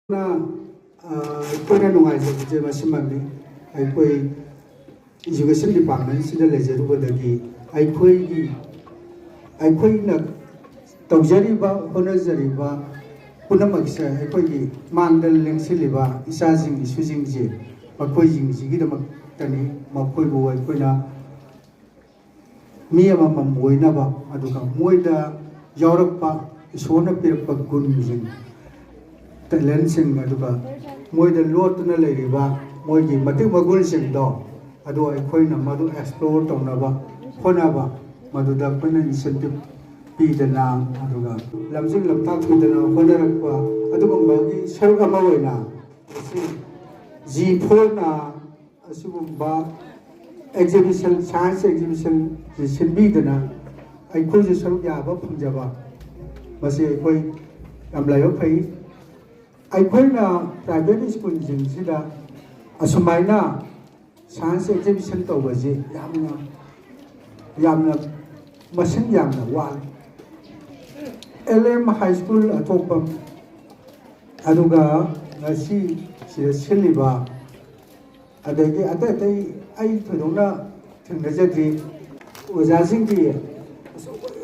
na koina nungai je masimangni aikoi education department sida lejeru badagi aikoi na tawjari ba honajari ba punamaksa aikoi gi mandal lengsiliba isajing isujing je makoi jing jigi da tani makoi bo aikoi na mi ama moina ba aduka moida yaurakpa isona pirpa gun jing talent sing aduka moida lotna leiriba moigi matik magul sing do adu aikoi na madu explore tonaba honaba maduda pana incentive pidana aduga lamjing lamtak pidana honarakpa aduga magi sarga mawaina G4 na asubumba exhibition science exhibition sinbidana aikoi je saruk yaba phungjaba masi aikoi amlayo phai aikoi na private school jingsida asumaina science exhibition tawbaje yamna masing yamna wal LM high school atopam aduga ngasi siliba adagi atai ai thudongna thingajadri ojasingdi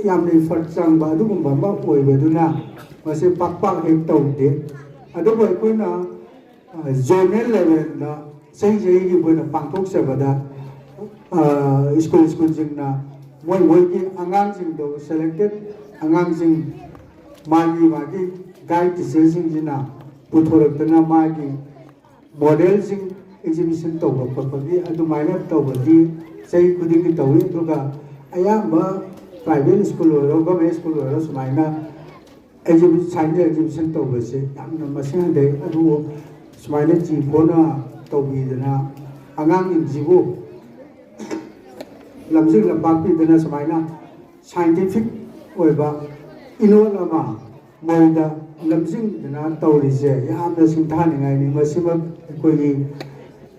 yamni farchang ba adugumba ma oibaduna mase pakpak hek tawde adugo aikoina zonal level na sei gi boina pangthok sabada school jingna moi gi angang jing do selected angang jing magi guide teaching jina puthoraktana magi model jing exhibition tawba khotpagi adumaina tawbadi sei khudingi tawi duga ayamba private school oro government school oro sumaina exhibition science exhibition tawbase yamna masing de adu sumaina ji bona tawbidana angang injibu lamjing lambak pidana sumaina scientific oiba inolama moida lamjing dana tawrise yamna singthaningai ni masima koi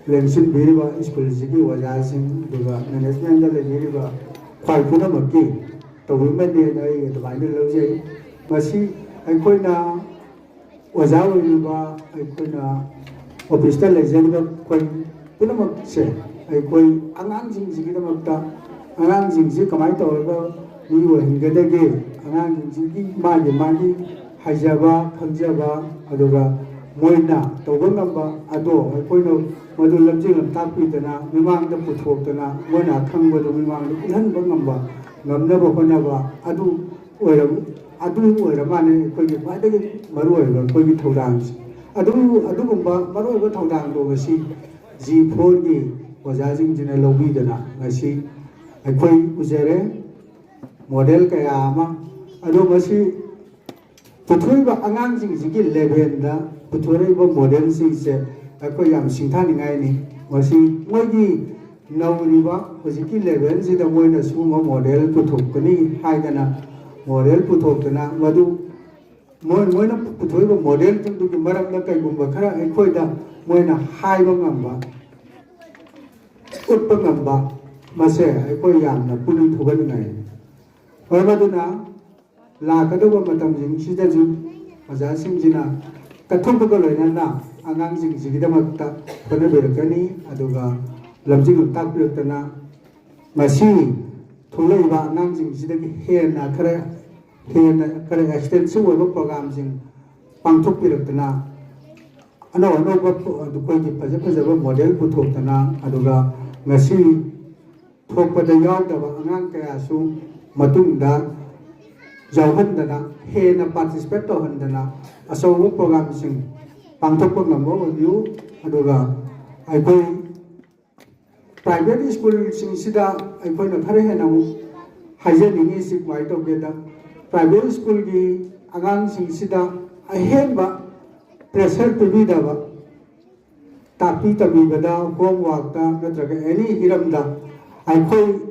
lensin biriba school jigi wajasing duga management da biriba khwai puna makki tawime de dai advaini lawje masi aikoina wajawiriba aikoina office ta lejenga koi puna makse aikoi angang jing jigi da makta angang jing ji kamai tawga ni wo hingadage angang jing ji magi hajaba khamjaba aduga moina tawbangamba ado aikoina madu lamjing takpidana mimangda puthokdana moina khangbodo mimangda ilhanba ngamba ngamnaba honaba adu oiramane koigi badagi maruoiba koigi thodang adugumba maruoiba thodang do gasi G4 gi wajajing jina lobidana gasi aikoi ujare model kaya ama adu gasi puthoiba angang jing jigi level da puthoiba model sing se aikoi yam singthaningai ni gasi moigi nauriba hojiki level sida moina suma model puthokani haidana model puthokdana madu moina puthoiba model tungdugi maramda kaigumba khara aikhoida moina haiba ngamba utpa ngamba mase aikoi yamna puni thoganingai hoimaduna lakadaba matam jing sida ju ajasing jina kathokga loinana angang jing jigidamakta khona berakani aduga lamjing takpirtana masi thulaiba angang jing sidagi hena khara extensive oiba program jing pangthok piraktana ano ba adukoi gi phajaba model puthokdana aduga ngasi thokpada yawdaba angang kaya su matungda jawhandana hena participate tohandana asawu program sing pangthokpa ngambo review aduga aikoi private school sing sida aikoi na khare hena mu hajeningi si kwai to geda private school gi agang sing sida ahemba pressure pibidaba tapi bada homework ta natraga any hiramda aikoi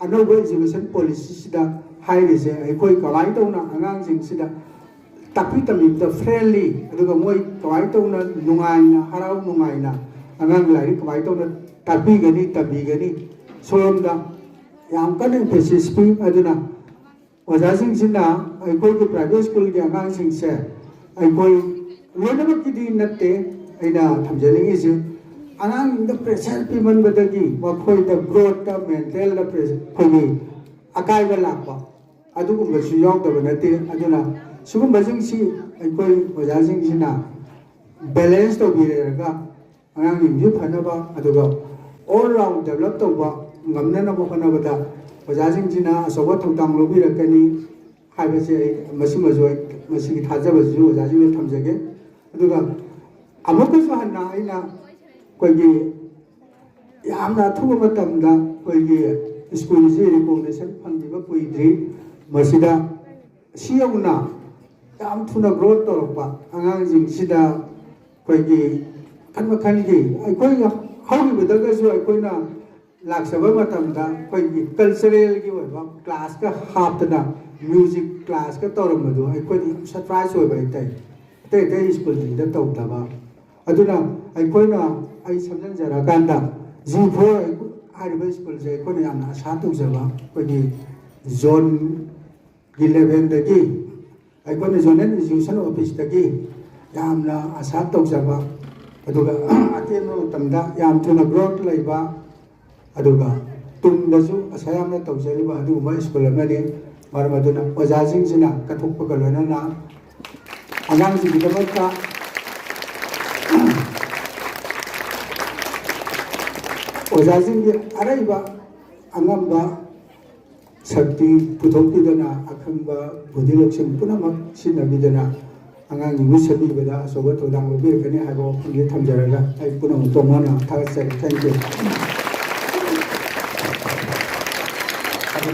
anoba education policy sida hairese aikoi kawai tawna angang sing sida tapi da friendly aduga moi kawai tawna nungaina harau nungaina angang lai kawai tawna tabigani somda yam kan emphasis pi aduna wajasing sina aikoi ki private school ki angang sing se aikoi लोनमक्कीदी नत्ते अइना थमजनिंगिसे अनांग pressure पीमनबदगी मखोइदा growth mental pressure खोगी अकायबा लापा अदुगुंबसु यावदबा नत्ते अदुना सुगुंबसिंगसी अइकोइ ओजासिंगसिना बैलेंस तौबिरेगा अनांगिंजु फनबा अदुगा ऑल राउंड डेवलप तौबा ngamnanaba honabada ojasingjina asoba thongtang lobirakani haibase masimajoi masigi thajabaju ojajinu thamjage aduga amukasu hanna aina koigi yamna thuba matamda koigi school ji recognition phangdiba kuidri masida siyauna yam thuna growth torokpa angangjing koigi kanmakangi aikoi hauribadagasu aikoina लाक्सबा मतमदा कोई cultural की ओइबा class का हापतना music class का तौरमदो अइकोनी surprise ओइबा इतै ते ते school दिदा तौदबा अदुना अइकोना अइ समजन जरा कांदा जी4 हारिबा स्कूल जे अइकोना यामना आशा तौजबा कोई जोन 11 दगी अइकोना जोनल एजुकेशन ऑफिस दगी यामना आशा तौजबा अदुगा अतेनो तमदा याम थुना ग्रोथ लैबा अदुगा तुमदसु असयामना तौजरिबा अदुगुमा स्कूल अमने मरमदुना ओजासिंगसिना कथोकपगा लोनना अगांगसिगिदमका ओजासिंगि अरैबा अंगम्बा शक्ति पुथोकिदना अखंबा बुद्धिलक्षण पुनमक सिनबिदना अंगांगि मुसबिबदा अsoba तोदांग लोबिरकनि हागो फुंगे थमजरगा आई पुनम तोमना थागसै थैंक यू